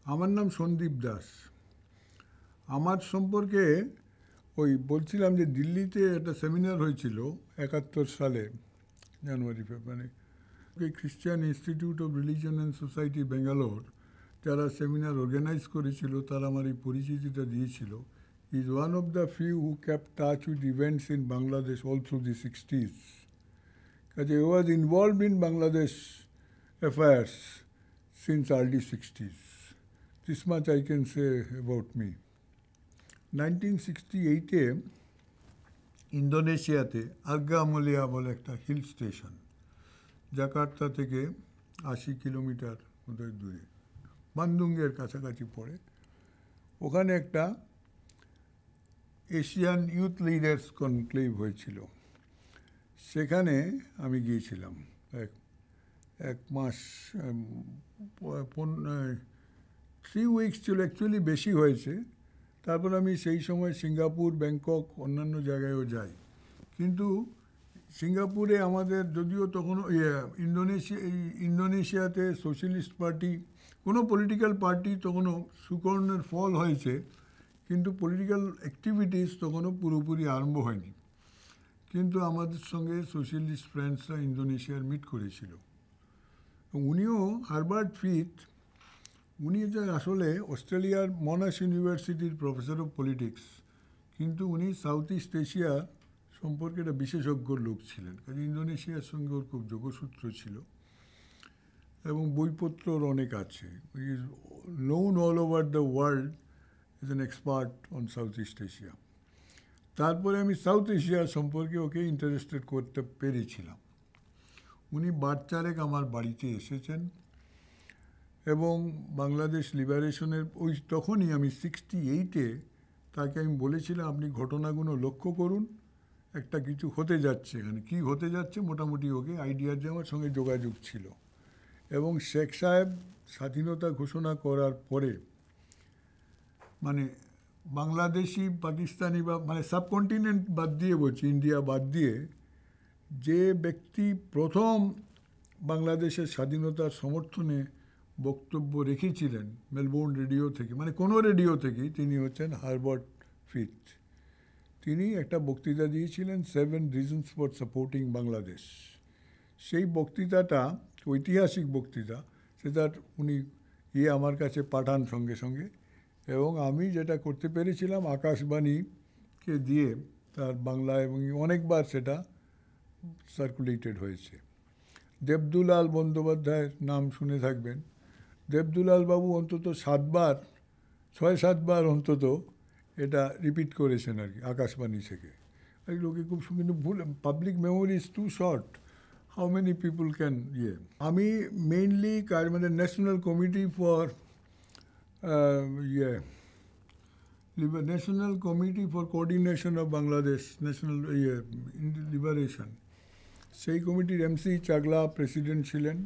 আমার নাম সন্দীপ দাস। আমার সম্পর্কে ওই বলছিলাম যে দিল্লিতে একটা সেমিনার হয়েছিল 71 সালে January February, Christian Institute of Religion and Society Bangalore যারা সেমিনার অর্গানাইজ করেছিল তারা আমার এই পরিচিতিটা দিয়েছিল। Is one of the few who kept touch with events in Bangladesh all through the 60s. Because he was involved in Bangladesh affairs since early 60s. This much I can say about me. 1968-এ ইন্দোনেশিয়াতে আর্গামলিয়া বলে একটা hill station, Jakarta থেকে 80 kilometre মতো দূরে, বান্দুংয়ের কাছাকাছি পড়ে। ওখানে একটা Asian youth leaders conclave হয়েছিল। সেখানে আমি গিয়েছিলাম এক মাস, 3 উইকস ছিল, অ্যাকচুয়ালি বেশি হয়েছে। তারপর আমি সেই সময় সিঙ্গাপুর, ব্যাংকক, অন্যান্য জায়গায়ও যাই। কিন্তু সিঙ্গাপুরে আমাদের যদিও তখনও ইন্দোনেশিয়াতে সোশ্যালিস্ট পার্টি, কোনো পলিটিক্যাল পার্টি তখনও সুকর্ণের ফল হয়েছে, কিন্তু পলিটিক্যাল অ্যাক্টিভিটিস তখনও পুরোপুরি আরম্ভ হয়নি। কিন্তু আমাদের সঙ্গে সোশ্যালিস্ট ফ্রেন্ডসরা ইন্দোনেশিয়ার মিট করেছিল। উনিও হারবার্ট ফিথ, উনি যে আসলে অস্ট্রেলিয়ার মনাশ ইউনিভার্সিটির প্রফেসর অফ পলিটিক্স, কিন্তু উনি সাউথ ইস্ট এশিয়া সম্পর্কে একটা বিশেষজ্ঞ লোক ছিলেন। কাজে ইন্দোনেশিয়ার সঙ্গে ওর খুব যোগসূত্র ছিল এবং বইপত্রর অনেক আছে। Is known all over the world as an expert on south east Asia. তারপরে আমি সাউথ এশিয়া সম্পর্কে ওকে ইন্টারেস্টেড করতে পেরেছিলাম। উনি বারচারেক আমার বাড়িতে এসেছেন এবং বাংলাদেশ লিবারেশনের তখনই আমি 68-এ তাকে আমি বলেছিলাম আপনি ঘটনাগুলো লক্ষ্য করুন, একটা কিছু হতে যাচ্ছে এখানে। কী হতে যাচ্ছে মোটামুটি ওকে আইডিয়া দিয়ে আমার সঙ্গে যোগাযোগ ছিল। এবং শেখ সাহেব স্বাধীনতা ঘোষণা করার পরে, মানে বাংলাদেশি, পাকিস্তানি বা মানে সাবকন্টিনেন্ট বাদ দিয়ে বলছি, ইন্ডিয়া বাদ দিয়ে, যে ব্যক্তি প্রথম বাংলাদেশের স্বাধীনতার সমর্থনে বক্তব্য রেখেছিলেন মেলবোর্ন রেডিও থেকে, মানে কোনো রেডিও থেকেই, তিনি হচ্ছেন হারবার্ট ফিথ। তিনি একটা বক্তৃতা দিয়েছিলেন 7 রিজনস ফর সাপোর্টিং বাংলাদেশ। সেই বক্তৃতাটা ঐতিহাসিক বক্তৃতা, সেটা উনি আমার কাছে পাঠান সঙ্গে সঙ্গে, এবং আমি যেটা করতে পেরেছিলাম আকাশবাণীকে দিয়ে তার বাংলা, এবং অনেকবার সেটা সার্কুলেটেড হয়েছে। দেবদুলাল বন্দ্যোপাধ্যায়ের নাম শুনে থাকবেন। দেবদুলাল বাবু অন্তত 6-7 বার অন্তত এটা রিপিট করেছেন আর কি আকাশবাণী থেকে। এই লোকে খুব, কিন্তু ভুল, public memory is too short, how many people can আমি মেইনলি মানে national committee for national committee for coordination of Bangladesh national liberation, সেই কমিটির MC চাগলা প্রেসিডেন্ট ছিলেন,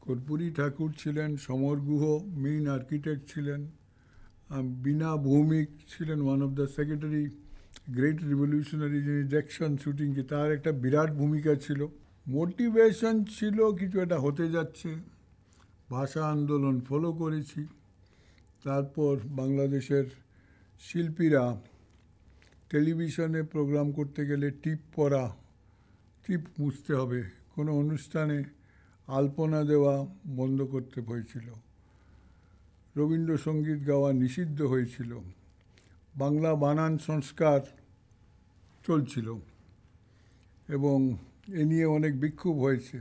কর্পূরী ঠাকুর ছিলেন, সমর গুহ মেইন আর্কিটেক্ট ছিলেন, বিনা ভৌমিক ছিলেন one of the secretary, great revolutionary, যিনি জ্যাকসন শুটিংকে, তার একটা বিরাট ভূমিকা ছিল। মোটিভেশন ছিল কিছু একটা হতে যাচ্ছে, ভাষা আন্দোলন ফলো করেছি। তারপর বাংলাদেশের শিল্পীরা টেলিভিশনে প্রোগ্রাম করতে গেলে টিপ পরা, টিপ মুছতে হবে, কোনো অনুষ্ঠানে আলপনা দেওয়া বন্ধ করতে হয়েছিল, রবীন্দ্রসঙ্গীত গাওয়া নিষিদ্ধ হয়েছিল, বাংলা বানান সংস্কার চলছিল এবং এ নিয়ে অনেক বিক্ষোভ হয়েছে।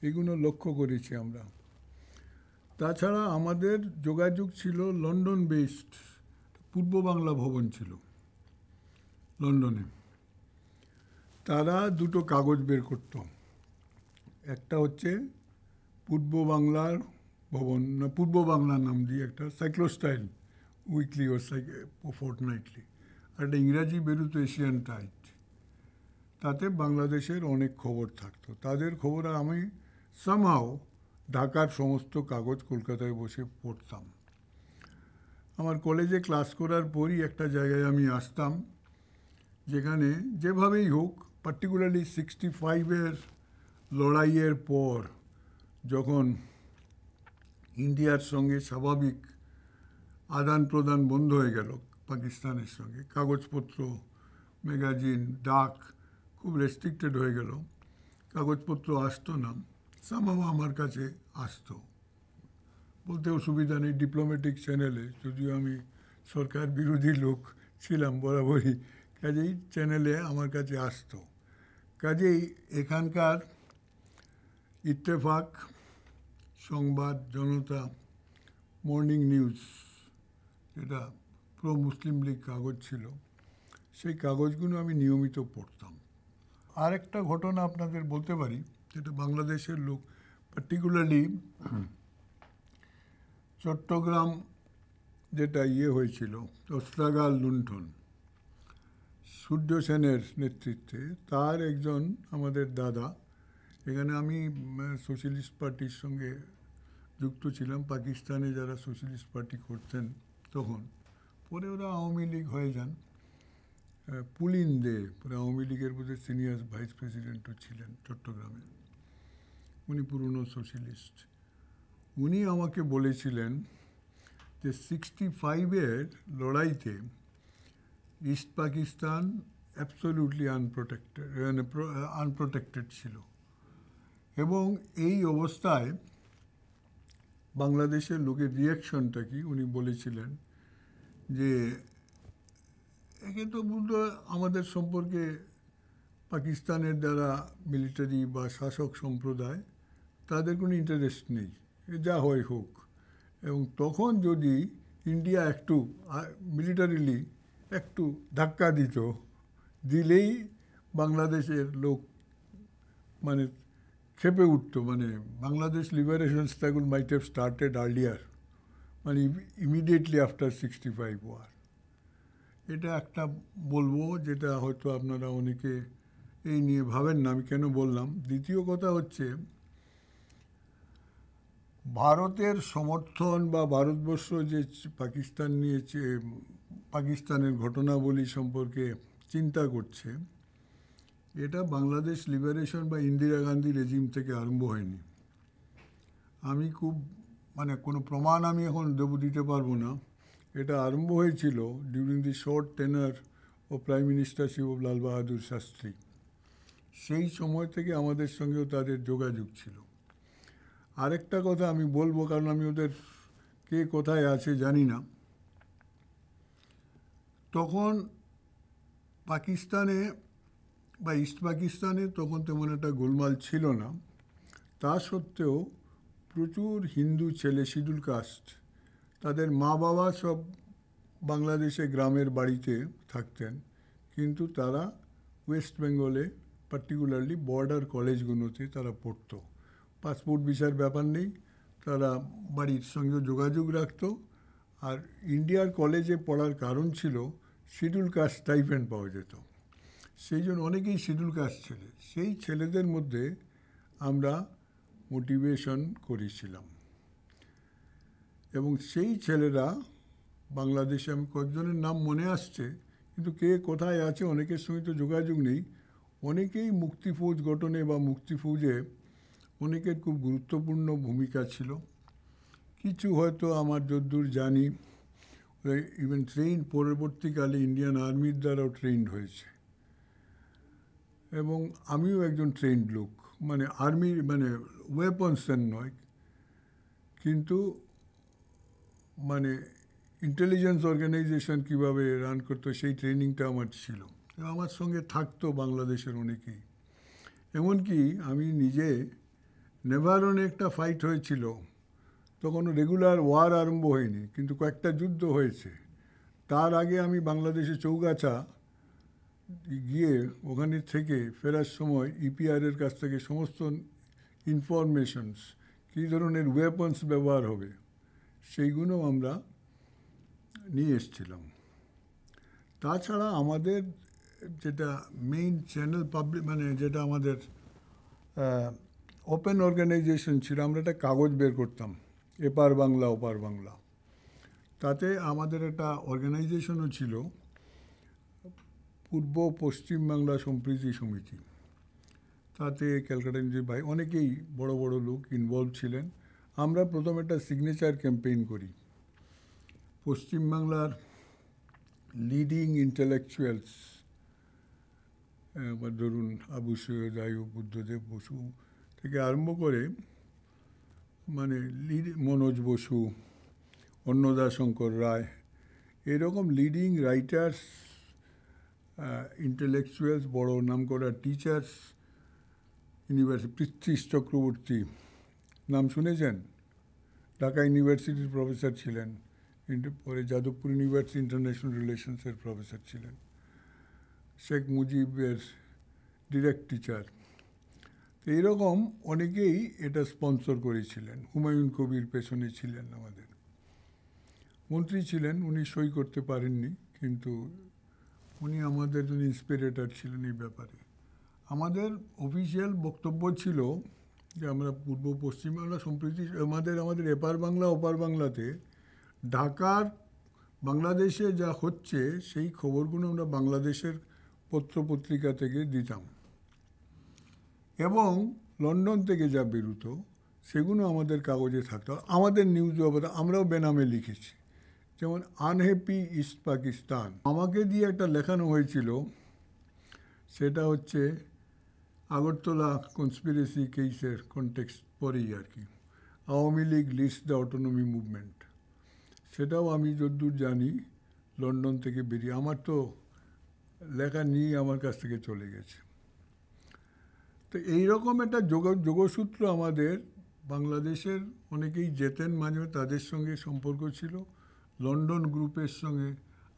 এগুলো লক্ষ্য করেছি আমরা। তাছাড়া আমাদের যোগাযোগ ছিল লন্ডন বেসড, পূর্ব বাংলা ভবন ছিল লন্ডনে। তারা দুটো কাগজ বের করত, একটা হচ্ছে পূর্ব বাংলার ভবন, না পূর্ব বাংলার নাম দিয়ে একটা সাইক্লোস্টাইল উইকলি ও ফোর্টনাইটলি, আর একটা ইংরাজি বেরোতো এশিয়ান টাইট। তাতে বাংলাদেশের অনেক খবর থাকতো, তাদের খবর। আর আমি সামহাও ঢাকার সমস্ত কাগজ কলকাতায় বসে পড়তাম। আমার কলেজে ক্লাস করার পরই একটা জায়গায় আমি আসতাম, যেখানে যেভাবেই হোক, পার্টিকুলারলি 65-এর লড়াইয়ের পর যখন ইন্ডিয়ার সঙ্গে স্বাভাবিক আদান প্রদান বন্ধ হয়ে গেল পাকিস্তানের সঙ্গে, কাগজপত্র, ম্যাগাজিন, ডাক খুব রেস্ট্রিক্টেড হয়ে গেল, কাগজপত্র আসতো না, সামাও আমার কাছে আসতো, বলতে অসুবিধা নেই, ডিপ্লোম্যাটিক চ্যানেলে, যদিও আমি সরকার বিরোধী লোক ছিলাম বরাবরই, কাজেই চ্যানেলে আমার কাছে আসতো। কাজেই এখানকার ইত্তেফাক, সংবাদ, জনতা, মর্নিং নিউজ, যেটা প্রো মুসলিম লীগ কাগজ ছিল, সেই কাগজগুলো আমি নিয়মিত পড়তাম। আরেকটা ঘটনা আপনাদের বলতে পারি, যেটা বাংলাদেশের লোক, পার্টিকুলারলি চট্টগ্রাম যেটা হয়েছিল, অস্ত্রাগার লুণ্ঠন, সূর্য সেনের নেতৃত্বে, তার একজন আমাদের দাদা, এখানে আমি সোশ্যালিস্ট পার্টির সঙ্গে যুক্ত ছিলাম, পাকিস্তানে যারা সোশ্যালিস্ট পার্টি করতেন তখন, পরে ওরা আওয়ামী লীগ হয়ে যান, পুলিন দে পরে আওয়ামী লীগের বোধহয় সিনিয়র ভাইস প্রেসিডেন্টও ছিলেন চট্টগ্রামে, উনি পুরনো সোশ্যালিস্ট। উনি আমাকে বলেছিলেন যে 65-এর লড়াইতে ইস্ট পাকিস্তান অ্যাবসলিউটলি আনপ্রোটেক্টেড ছিল, এবং এই অবস্থায় বাংলাদেশের লোকের রিয়াকশনটা কি উনি বলেছিলেন যে একে তো বুঝলো আমাদের সম্পর্কে পাকিস্তানের দ্বারা মিলিটারি বা শাসক সম্প্রদায় তাদের কোনো ইন্টারেস্ট নেই, যা হয় হোক, এবং তখন যদি ইন্ডিয়া একটু মিলিটারিলি একটু ধাক্কা দিলেই বাংলাদেশের লোক মানে খেপে উঠতো, মানে Bangladesh liberation struggle might have started earlier, মানে ইমিডিয়েটলি আফটার 65 ওয়ার। এটা একটা বলবো যেটা হয়তো আপনারা অনেকে এই নিয়ে ভাবেন না, আমি কেন বললাম। দ্বিতীয় কথা হচ্ছে, ভারতের সমর্থন বা ভারতবর্ষ যে পাকিস্তান নিয়ে পাকিস্তানের ঘটনাবলী সম্পর্কে চিন্তা করছে, এটা বাংলাদেশ লিবারেশন বা ইন্দিরা গান্ধী রেজিম থেকে আরম্ভ হয়নি। আমি খুব কোনো প্রমাণ আমি এখন দিতে পারবো না, এটা আরম্ভ হয়েছিল ডিউরিং দি শর্ট টেনার ও prime ministership of Lal Bahadur Shastri. সেই সময় থেকে আমাদের সঙ্গেও তাদের যোগাযোগ ছিল। আরেকটা কথা আমি বলবো, কারণ আমি ওদের কে কোথায় আছে জানি না, তখন পাকিস্তানে বা ইস্ট পাকিস্তানে তখন তেমন একটা গোলমাল ছিল না, তা সত্ত্বেও প্রচুর হিন্দু ছেলে, শিডিউল কাস্ট, তাদের মা বাবা সব বাংলাদেশে গ্রামের বাড়িতে থাকতেন, কিন্তু তারা ওয়েস্ট বেঙ্গলে পার্টিকুলারলি বর্ডার কলেজগুলোতে তারা পড়তো। পাসপোর্ট ভিসার ব্যাপার নেই, তারা বাড়ির সঙ্গে যোগাযোগ রাখত, আর ইন্ডিয়ার কলেজে পড়ার কারণ ছিল শিডিউল কাস্ট স্টাইপেন্ড পাওয়া যেত, সেই জন্য অনেকেই শিডিউল কাস্ট ছেলে। সেই ছেলেদের মধ্যে আমরা মোটিভেশন করেছিলাম, এবং সেই ছেলেরা বাংলাদেশে, আমি কয়েকজনের নাম মনে আসছে কিন্তু কে কোথায় আছে অনেকের সঙ্গে তো যোগাযোগ নেই, অনেকেই মুক্তিফৌজ গঠনে বা মুক্তিফৌজে অনেকের খুব গুরুত্বপূর্ণ ভূমিকা ছিল। কিছু হয়তো আমার যদ্দূর জানি ইভেন ট্রেন পরবর্তীকালে ইন্ডিয়ান আর্মির দ্বারাও ট্রেন্ড হয়েছে, এবং আমিও একজন ট্রেন্ড লোক, আর্মির ওয়েপন্সের নয়, কিন্তু ইন্টেলিজেন্স অর্গানাইজেশন কীভাবে রান করতো সেই ট্রেনিংটা আমার ছিল, এবং আমার সঙ্গে থাকতো বাংলাদেশের অনেকেই। এমনকি আমি নিজে নেভারনে একটা ফাইট হয়েছিল, তখন রেগুলার ওয়ার আরম্ভ হয়নি, কিন্তু কয়েকটা যুদ্ধ হয়েছে। তার আগে আমি বাংলাদেশে চৌগাছা গিয়ে ওখানে থেকে ফেরার সময় ইপিআরের কাছ থেকে সমস্ত ইনফরমেশনস, কী ধরনের ওয়েপন্স ব্যবহার হবে, সেইগুলো আমরা নিয়ে এসেছিলাম। তাছাড়া আমাদের যেটা মেইন চ্যানেল পাবলিক, যেটা আমাদের ওপেন অর্গানাইজেশন ছিল, আমরা একটা কাগজ বের করতাম, এপার বাংলা ওপার বাংলা। তাতে আমাদের একটা অর্গানাইজেশনও ছিল, পূর্ব পশ্চিম বাংলা সম্প্রীতি সমিতি। তাতে ক্যালকাটা ভাই অনেকেই বড় বড় লোক ইনভলভ ছিলেন। আমরা প্রথম একটা সিগনেচার ক্যাম্পেইন করি। পশ্চিমবাংলার লিডিং ইন্টেলেকচুয়ালস, ধরুন আবু সৈয়দ আইয়ুব, বুদ্ধদেব বসু থেকে আরম্ভ করে মানে মনোজ বসু, অন্নদাশঙ্কর রায়, এরকম লিডিং রাইটার্স, ইন্টেলেকচুয়ালস, বড় নাম করা টিচার্স, ইউনিভার্সিটি, পৃথ্বীশ চক্রবর্তী নাম শুনেছেন? ঢাকা ইউনিভার্সিটির প্রফেসর ছিলেন, পরে যাদবপুর ইউনিভার্সিটি ইন্টারন্যাশনাল রিলেশনসের প্রফেসর ছিলেন। শেখ মুজিবের ডিরেক্ট টিচার। তো এইরকম অনেকেই এটা স্পন্সর করেছিলেন। হুমায়ুন কবির পেছনে ছিলেন, আমাদের মন্ত্রী ছিলেন, উনি সই করতে পারেননি, কিন্তু উনি আমাদের জন্য ইন্সপিরেটর ছিলেন এই ব্যাপারে। আমাদের অফিসিয়াল বক্তব্য ছিল যে আমরা পূর্ব পশ্চিমবাংলা সম্প্রীতি, আমাদের এপার বাংলা ওপার বাংলাতে ঢাকার বাংলাদেশে যা হচ্ছে সেই খবরগুলো আমরা বাংলাদেশের পত্রপত্রিকা থেকে দিতাম, এবং লন্ডন থেকে যা বেরোতো সেগুলো আমাদের কাগজে থাকতো। আমাদের নিউজ আমরাও বেনামে লিখেছি, যেমন আনহ্যাপি ইস্ট পাকিস্তান আমাকে দিয়ে একটা লেখানো হয়েছিল, সেটা হচ্ছে আগরতলা কনস্পিরেসি কেসের কনটেক্সট পরেই আর কি, Awami League Leeds the autonomy movement. সেটাও আমি যতদূর জানি লন্ডন থেকে বেরিয়ে, আমার তো লেখা নিয়ে আমার কাছ থেকে চলে গেছে। তো এইরকম একটা যোগসূত্র আমাদের বাংলাদেশের অনেকেই যেতেন মাঝে, তাদের সঙ্গে সম্পর্ক ছিল। লন্ডন গ্রুপের সঙ্গে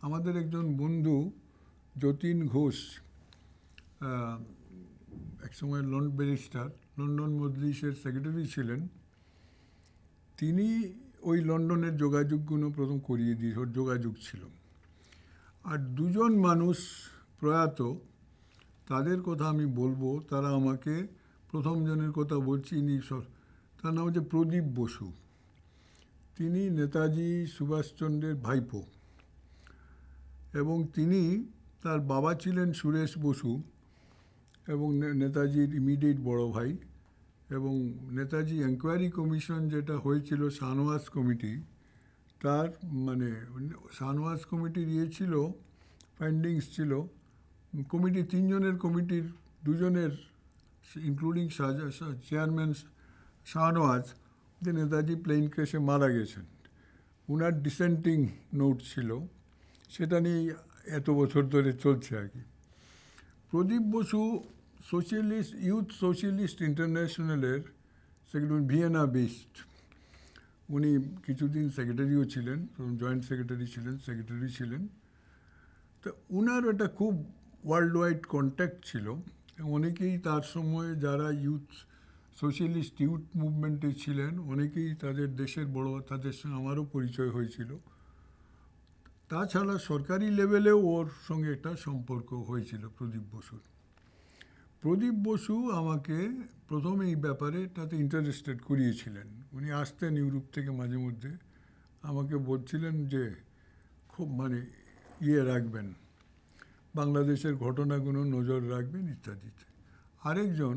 আমাদের একজন বন্ধু যতীন ঘোষ, একসময় ব্যারিস্টার, লন্ডন মজলিসের সেক্রেটারি ছিলেন, তিনি ওই লন্ডনের যোগাযোগগুলো প্রথম করিয়ে দিয়ে যোগাযোগ ছিল। আর দুজন মানুষ প্রয়াত, তাদের কথা আমি বলবো, তারা আমাকে প্রথম জনের কথা বলছি, তার নাম হচ্ছে প্রদীপ বসু। তিনি নেতাজি সুভাষচন্দ্রের ভাইপো, এবং তিনি, তার বাবা ছিলেন সুরেশ বসু এবং নেতাজির ইমিডিয়েট বড় ভাই, এবং নেতাজি এনকোয়ারি কমিশন যেটা হয়েছিল শাহনওয়াজ কমিটি, তার মানে শাহনওয়াজ কমিটির ছিল ফাইন্ডিংস ছিল, কমিটি তিনজনের, কমিটির দুজনের ইনক্লুডিং চেয়ারম্যান শাহনওয়াজ, যে নেতাজি প্লেন ক্র্যাশে মারা গেছেন, উনার ডিসেন্টিং নোট ছিল, সেটা নিয়ে এত বছর ধরে চলছে আর কি। প্রদীপ বসু ইউথ সোশ্যালিস্ট ইন্টারন্যাশনালের সেক্রেটারি, ভিয়েনা বেসড, উনি কিছুদিন সেক্রেটারিও ছিলেন, জয়েন্ট সেক্রেটারি ছিলেন। তো উনার একটা খুব ওয়ার্ল্ড ওয়াইড কন্ট্যাক্ট ছিল, অনেকেই তার সময়ে যারা সোশ্যালিস্ট ইউথ মুভমেন্টে ছিলেন, অনেকেই তাদের দেশের বড়, তাদের সঙ্গে আমারও পরিচয় হয়েছিল। তাছাড়া সরকারি লেভেলেও ওর সঙ্গে একটা সম্পর্ক হয়েছিল প্রদীপ বসুর। প্রদীপ বসু আমাকে প্রথম এই ব্যাপারে তাতে ইন্টারেস্টেড করিয়েছিলেন। উনি আসতেন ইউরোপ থেকে মাঝে মধ্যে, আমাকে বলছিলেন যে খুব রাখবেন, বাংলাদেশের ঘটনাগুলো নজর রাখবেন ইত্যাদিতে। আরেকজন,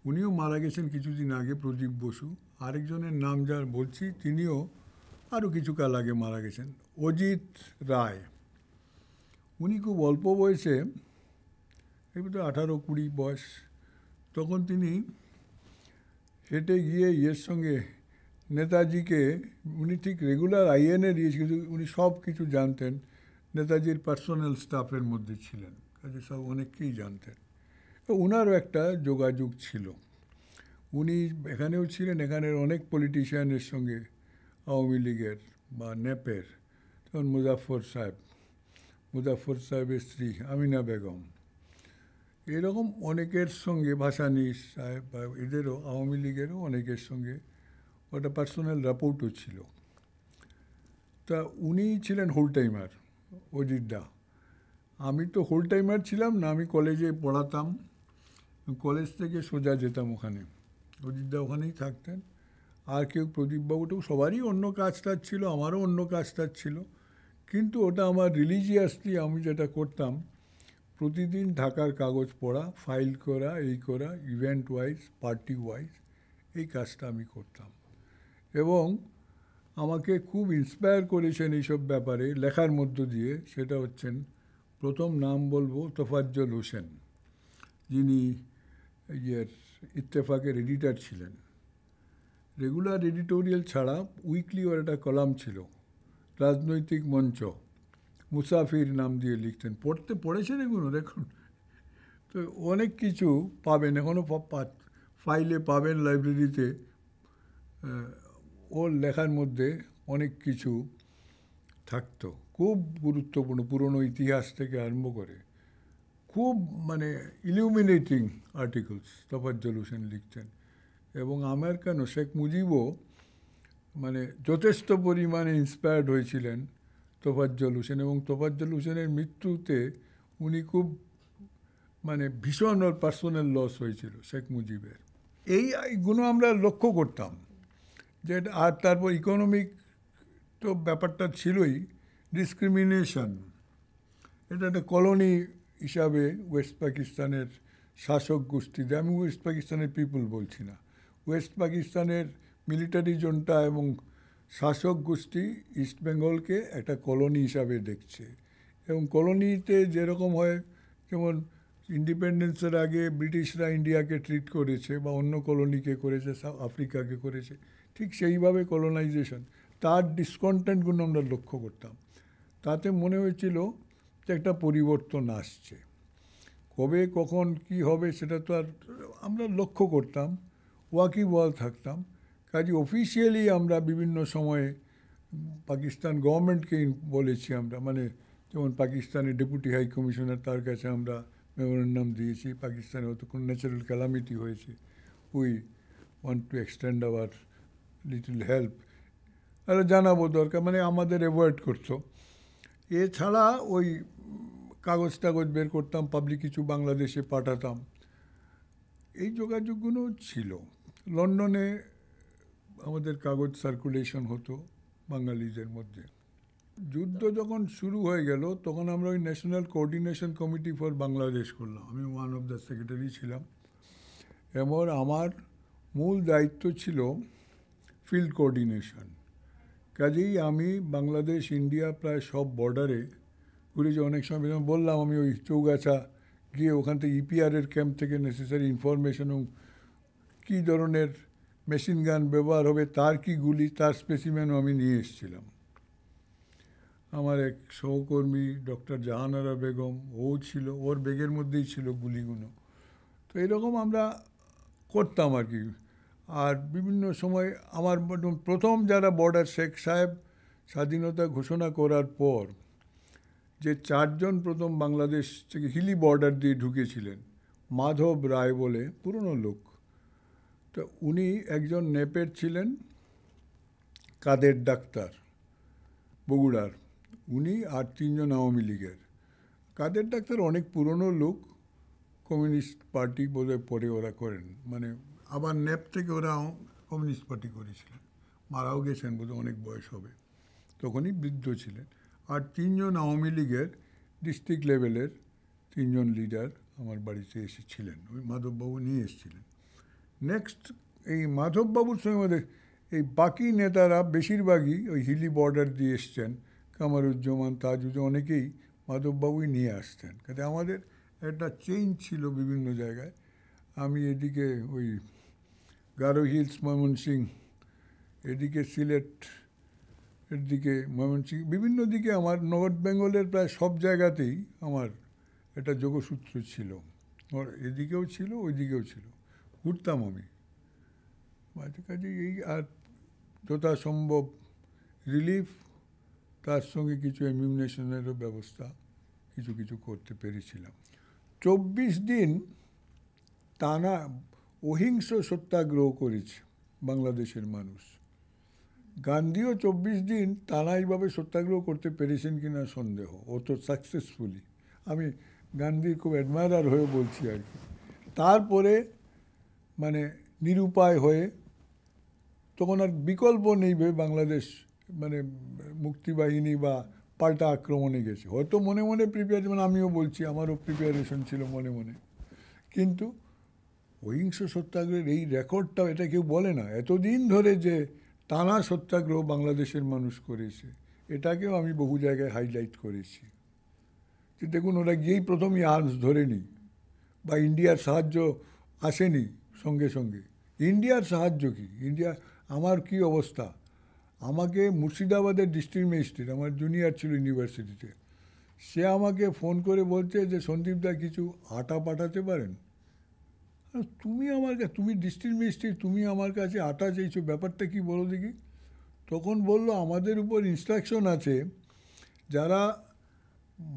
উনিও মারা গেছেন কিছুদিন আগে, প্রদীপ বসু। আরেকজনের নাম যার বলছি, তিনিও আরও কিছু কাল আগে মারা গেছেন, অজিত রায়। উনি খুব অল্প বয়সে, এবার তো 18-20 বয়স, তখন তিনি হেঁটে গিয়ে সঙ্গে নেতাজিকে, উনি ঠিক রেগুলার আইএনএ কিন্তু উনি সব কিছু জানতেন, নেতাজির পার্সোনাল স্টাফের মধ্যে ছিলেন, কাজে সব অনেককেই জানতেন। উনারও একটা যোগাযোগ ছিল, উনি এখানেও ছিলেন, এখানের অনেক পলিটিশিয়ানের সঙ্গে, আওয়ামী লীগের বা নেপের, তখন মুজাফর সাহেবের স্ত্রী আমিনা বেগম, এরকম অনেকের সঙ্গে, ভাসানী সাহেব, এদেরও আওয়ামী লীগেরও অনেকের সঙ্গে ওটা পার্সোনাল রাপোর্টও ছিল। তা উনি ছিলেন হোল টাইমার, অজিতদা। আমি তো হোল টাইমার ছিলাম না, আমি কলেজে পড়াতাম, কলেজ থেকে সোজা যেতাম ওখানে, অজিতদা ওখানেই থাকতেন। আর কেউ, প্রদীপবাবুটাও, সবারই অন্য কাজ টাজ ছিল, আমারও অন্য কাজ টাজ ছিল, কিন্তু ওটা আমার রিলিজিয়াসলি আমি যেটা করতাম, প্রতিদিন ঢাকার কাগজ পড়া, ফাইল করা, এই করা, ইভেন্ট ওয়াইজ, পার্টি ওয়াইজ, এই কাজটা আমি করতাম। এবং আমাকে খুব ইন্সপায়ার করেছেন এইসব ব্যাপারে লেখার মধ্য দিয়ে। সেটা হচ্ছেন, প্রথম নাম বলবো তোফাজ্জল হোসেন, যিনি ইয়ের ইত্তেফাকের এডিটর ছিলেন। রেগুলার এডিটোরিয়াল ছাড়া উইকলি ওর একটা কলাম ছিল, রাজনৈতিক মঞ্চ, মুসাফির নাম দিয়ে লিখতেন। পড়েছেন এগুলো? দেখুন, তো অনেক কিছু পাবেন, এখনও ফাইলে পাবেন লাইব্রেরিতে। ওর লেখার মধ্যে অনেক কিছু থাকতো, খুব গুরুত্বপূর্ণ, পুরনো ইতিহাস থেকে আরম্ভ করে খুব মানে ইলুমিনেটিং আর্টিকেলস তোফাজ্জল হোসেন লিখতেন। এবং আমার কেন শেখ মুজিবও মানে যথেষ্ট পরিমাণে ইন্সপায়ার্ড হয়েছিলেন তোফাজ্জল হোসেন, এবং তোফাজ্জল হোসেনের মৃত্যুতে উনি খুব মানে ভীষণ ওর পার্সোনাল লস হয়েছিল শেখ মুজিবের। এইগুলো আমরা লক্ষ্য করতাম যে, আর তারপর ইকোনমিক তো ব্যাপারটা ছিলই, ডিসক্রিমিনেশন। এটা একটা কলোনি হিসাবে ওয়েস্ট পাকিস্তানের শাসক গোষ্ঠীতে, আমি ওয়েস্ট পাকিস্তানের পিপল বলছি না, ওয়েস্ট পাকিস্তানের মিলিটারি জোনটা এবং শাসক গোষ্ঠী ইস্ট বেঙ্গলকে একটা কলোনি হিসাবে দেখছে। এবং কলোনিতে যেরকম হয়, যেমন ইন্ডিপেন্ডেন্সের আগে ব্রিটিশরা ইন্ডিয়াকে ট্রিট করেছে বা অন্য কলোনিকে করেছে, আফ্রিকাকে করেছে, ঠিক সেইভাবে কলোনাইজেশন, তার ডিসকন্টেন্টগুলো আমরা লক্ষ্য করতাম। তাতে মনে হয়েছিল যে একটা পরিবর্তন আসছে। কবে কখন কি হবে সেটা তো আর আমরা লক্ষ্য করতাম, ওয়াকিবহাল থাকতাম। কাজে অফিসিয়ালি আমরা বিভিন্ন সময়ে পাকিস্তান গভর্নমেন্টকে বলেছি আমরা, মানে যেমন পাকিস্তানের ডেপুটি হাই কমিশনার, তার কাছে আমরা মেমোরেন্ডাম দিয়েছি, পাকিস্তানে হয়তো কোনো ন্যাচারাল ক্যালামিটি হয়েছে, we want to extend hour little help, তাহলে জানাবো দরকার, মানে আমাদের অ্যাভয়েড করতো। এছাড়া ওই কাগজ টাগজ বের করতাম, পাবলিক কিছু বাংলাদেশে পাঠাতাম, এই যোগাযোগগুলো ছিল। লন্ডনে আমাদের কাগজ সার্কুলেশন হতো বাঙালিদের মধ্যে। যুদ্ধ যখন শুরু হয়ে গেল তখন আমরা ওই national coordination committee for Bangladesh করলাম, আমি ওয়ান অফ দ্য সেক্রেটারি ছিলাম। এবং আমার মূল দায়িত্ব ছিল ফিল্ড কোঅর্ডিনেশন। কাজেই আমি বাংলাদেশ ইন্ডিয়া প্রায় সব বর্ডারে ঘুরেছি। অনেক সময় যেমন বললাম, আমি ওই চৌগাছা গিয়ে ওখান থেকে ইপিআরের ক্যাম্প থেকে নেসেসারি ইনফরমেশন এবং কী ধরনের মেশিন গান ব্যবহার হবে, তার কি গুলি, তার স্পেসিমেনও আমি নিয়ে এসেছিলাম। আমার এক সহকর্মী ডক্টর জাহানারা বেগম, ও ছিল, ওর ব্যাগের মধ্যেই ছিল গুলিগুলো। তো এরকম আমরা করতাম আর কি। আর বিভিন্ন সময় আমার প্রথম যারা বর্ডার, শেখ সাহেব স্বাধীনতা ঘোষণা করার পর যে চারজন প্রথম বাংলাদেশ থেকে হিলি বর্ডার দিয়ে ঢুকেছিলেন, মাধব রায় বলে পুরনো লোক, তো উনি একজন নেপের ছিলেন, কাদের ডাক্তার বগুড়ার, উনি আর তিনজন আওয়ামী লীগের। কাদের ডাক্তার অনেক পুরনো লোক, কমিউনিস্ট পার্টি বোধহয় পরে ওরা করেন, মানে আবার নেপ থেকে ওরা কমিউনিস্ট পার্টি করেছিলেন, মারাও গেছেন বোধহয়, অনেক বয়স হবে, তখনই বৃদ্ধ ছিলেন। আর তিনজন আওয়ামী লীগের ডিস্ট্রিক্ট লেভেলের তিনজন লিডার আমার বাড়িতে এসেছিলেন, ওই মাধববাবু নিয়ে এসেছিলেন। নেক্সট এই মাধববাবুর সঙ্গে আমাদের এই বাকি নেতারা বেশিরভাগই ওই হিলি বর্ডার দিয়ে এসছেন, কামারুজ্জামান, তাজুজ্জামান, অনেকেই মাধববাবুই নিয়ে আসতেন। কাজে আমাদের একটা চেঞ্জ ছিল বিভিন্ন জায়গায়। আমি এদিকে ওই গারো হিলস, ময়মনসিংহ, এদিকে সিলেট, এর দিকে ময়মনসিংহ, বিভিন্ন দিকে আমার নর্থ বেঙ্গলের প্রায় সব জায়গাতেই আমার একটা যোগসূত্র ছিল। ওর এদিকেও ছিল, ওইদিকেও ছিল, ঘুরতাম আমি মাঝে কাজে। এই আর যথাসম্ভব রিলিফ, তার সঙ্গে কিছু অ্যামিউনেশনেরও ব্যবস্থা কিছু কিছু করতে পেরেছিলাম। 24 দিন টানা অহিংস সত্যাগ্রহ করেছে বাংলাদেশের মানুষ। গান্ধীও 24 দিন টানা এইভাবে সত্যাগ্রহ করতে পেরেছেন কিনা সন্দেহ, ও তো সাকসেসফুলি, আমি গান্ধীর খুব অ্যাডমায়ার হয়ে বলছি আর কি। তারপরে মানে নিরুপায় হয়ে, তখন আর বিকল্প নেই ভেবে বাংলাদেশ মানে মুক্তিবাহিনী বা পাল্টা আক্রমণে গেছে। হয়তো মনে মনে প্রিপেয়ার, যেমন আমিও বলছি আমারও প্রিপারেশন ছিল মনে মনে, কিন্তু অহিংস সত্যাগ্রহের এই রেকর্ডটাও, এটা কেউ বলে না, এতদিন ধরে যে টানা সত্যাগ্রহ বাংলাদেশের মানুষ করেছে, এটাকেও আমি বহু জায়গায় হাইলাইট করেছি যে দেখুন ওরা গিয়েই প্রথমই আর্মস ধরেনি, বা ইন্ডিয়ার সাহায্য আসেনি সঙ্গে সঙ্গে। ইন্ডিয়ার সাহায্য কি, ইন্ডিয়া, আমার কি অবস্থা, আমাকে মুর্শিদাবাদের ডিস্ট্রিক্ট ম্যাজিস্ট্রেট, আমার জুনিয়র ছিল ইউনিভার্সিটিতে, সে আমাকে ফোন করে বলছে যে সন্দীপদা কিছু আটা পাঠাতে পারেন। তুমি আমার কাছে, তুমি ডিস্ট্রিক্ট ম্যাজিস্ট্রেট, তুমি আমার কাছে আটা চাইছো, ব্যাপারটা কি বলো দেখি। তখন বলল আমাদের উপর ইনস্ট্রাকশন আছে যারা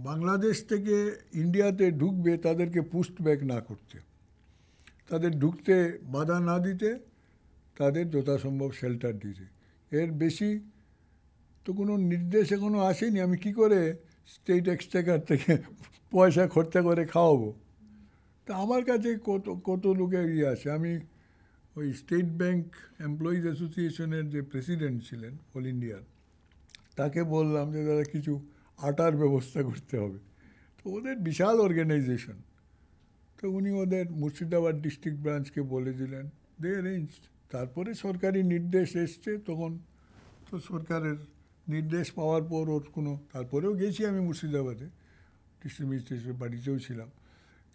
বাংলাদেশ থেকে ইন্ডিয়াতে ঢুকবে তাদেরকে পুস্ট ব্যাক না করতে, তাদের ঢুকতে বাধা না দিতে, তাদের যথাসম্ভব শেল্টার দিতে। এর বেশি তো কোনো নির্দেশ এখনও আসেনি। আমি কি করে স্টেট এক্সচেকার থেকে পয়সা খরচা করে খাওয়াবো? তা আমার কাছে কত কত লোকের ইয়ে আছে। আমি ওই স্টেট ব্যাংক এমপ্লয়িজ অ্যাসোসিয়েশনের যে প্রেসিডেন্ট ছিলেন অল ইন্ডিয়ার, তাকে বললাম যে দাদা কিছু আটার ব্যবস্থা করতে হবে। তো ওদের বিশাল অর্গানাইজেশন, তো উনি ওদের মুর্শিদাবাদ ডিস্ট্রিক্ট ব্রাঞ্চকে বলে দিলেন, দে অ্যারেঞ্জড। তারপরে সরকারি নির্দেশ এসছে, তখন তো সরকারের নির্দেশ পাওয়ার পর ওর কোনো, তারপরেও গেছি আমি মুর্শিদাবাদে, ডিস্ট্রিক্ট ম্যাজিস্ট্রেটের বাড়িতেও ছিলাম,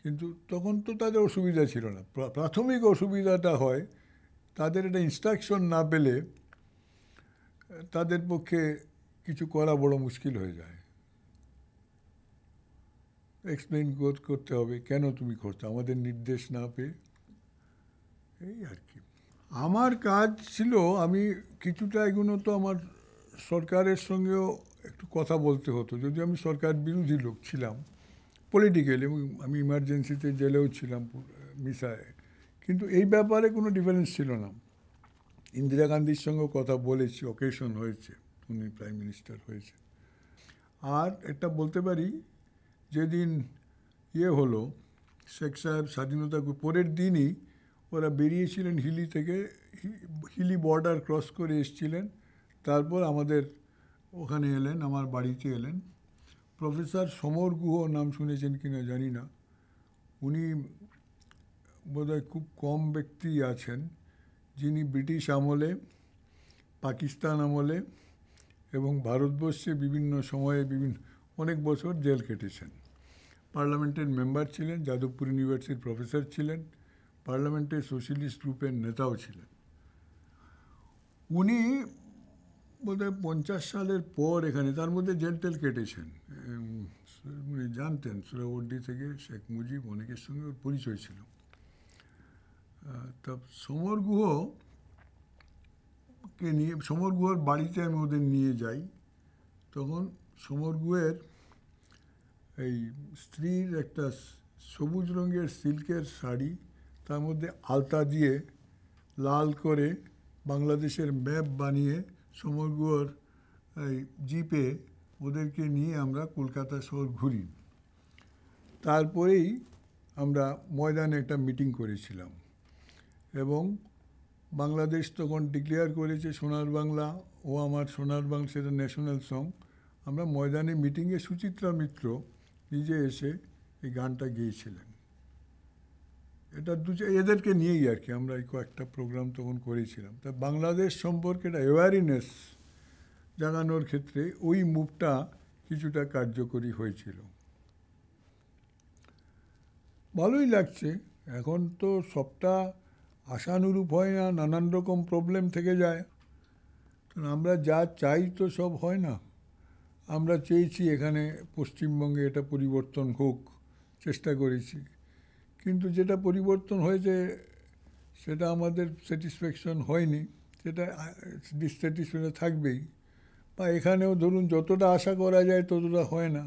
কিন্তু তখন তো তাদের অসুবিধা ছিল না। প্রাথমিক অসুবিধাটা হয় তাদের একটা ইনস্ট্রাকশন না পেলে তাদের পক্ষে কিছু করা বড় মুশকিল হয়ে যায়। এক্সপ্লেন করতে হবে কেন তুমি করছো, আমাদের নির্দেশ না পেয়ে, এই আর কি। আমার কাজ ছিল, আমি কিছুটা এগুলো তো আমার সরকারের সঙ্গেও একটু কথা বলতে হতো, যদিও আমি সরকার বিরোধী লোক ছিলাম পলিটিক্যালি, এবং আমি ইমার্জেন্সিতে জেলেও ছিলাম মিসায়, কিন্তু এই ব্যাপারে কোনো ডিফারেন্স ছিল না। ইন্দিরা গান্ধীর সঙ্গেও কথা বলেছি, অকেশন হয়েছে, উনি প্রাইম মিনিস্টার হয়েছে। আর একটা বলতে পারি, যেদিন ইয়ে হলো শেখ সাহেব স্বাধীনতা পরের দিনই ওরা বেরিয়েছিলেন হিলি থেকে, হিলি বর্ডার ক্রস করে এসেছিলেন, তারপর আমাদের ওখানে এলেন, আমার বাড়িতে এলেন। প্রফেসর সমর গুহ নাম শুনেছেন কিনা জানি না, উনি বোধহয় খুব কম ব্যক্তি আছেন যিনি ব্রিটিশ আমলে, পাকিস্তান আমলে এবং ভারতবর্ষে বিভিন্ন সময়ে অনেক বছর জেল কেটেছেন। পার্লামেন্টের মেম্বার ছিলেন, যাদবপুর ইউনিভার্সিটির প্রফেসর ছিলেন, পার্লামেন্টের সোশ্যালিস্ট গ্রুপের নেতাও ছিলেন। উনি বোধহয় 50 সালের পর এখানে, তার মধ্যে জেল টেল কেটেছেন, উনি জানতেন সুরাবর্দি থেকে শেখ মুজিব অনেকের সঙ্গে ওর পরিচয় ছিল। তা সমর গুহকে নিয়ে, সমর গুহর বাড়িতে আমি ওদের নিয়ে যাই, তখন সমর গুহের এই স্ত্রীর একটা সবুজ রঙের সিল্কের শাড়ি, তার মধ্যে আলতা দিয়ে লাল করে বাংলাদেশের ম্যাপ বানিয়ে সমর গুহর এই জিপে ওদেরকে নিয়ে আমরা কলকাতা শহর ঘুরি। তারপরেই আমরা ময়দানে একটা মিটিং করেছিলাম, এবং বাংলাদেশ তখন ডিক্লেয়ার করেছে সোনার বাংলা, ও আমার সোনার বাংলা, সেটা ন্যাশনাল সং। আমরা ময়দানে মিটিংয়ে সুচিত্রা মিত্র নিজে এসে এই গানটা গেয়েছিলেন। এটা এদেরকে নিয়েই আর কি আমরা এই কয়েকটা প্রোগ্রাম তখন করেছিলাম। তা বাংলাদেশ সম্পর্কে একটা অ্যাওয়ারনেস জাগানোর ক্ষেত্রে ওই মুভটা কিছুটা কার্যকরী হয়েছিল। ভালোই লাগছে। এখন তো সবটা আশানুরূপ হয় না, নানান রকম প্রবলেম থেকে যায়। আমরা যা চাই তো সব হয় না। আমরা চেয়েছি এখানে পশ্চিমবঙ্গে এটা পরিবর্তন হোক, চেষ্টা করেছি, কিন্তু যেটা পরিবর্তন হয়েছে সেটা আমাদের স্যাটিসফ্যাকশন হয়নি, সেটা ডিসস্যাটিসফ্যাকশন থাকবেই। বা এখানেও ধরুন যতটা আশা করা যায় ততটা হয় না।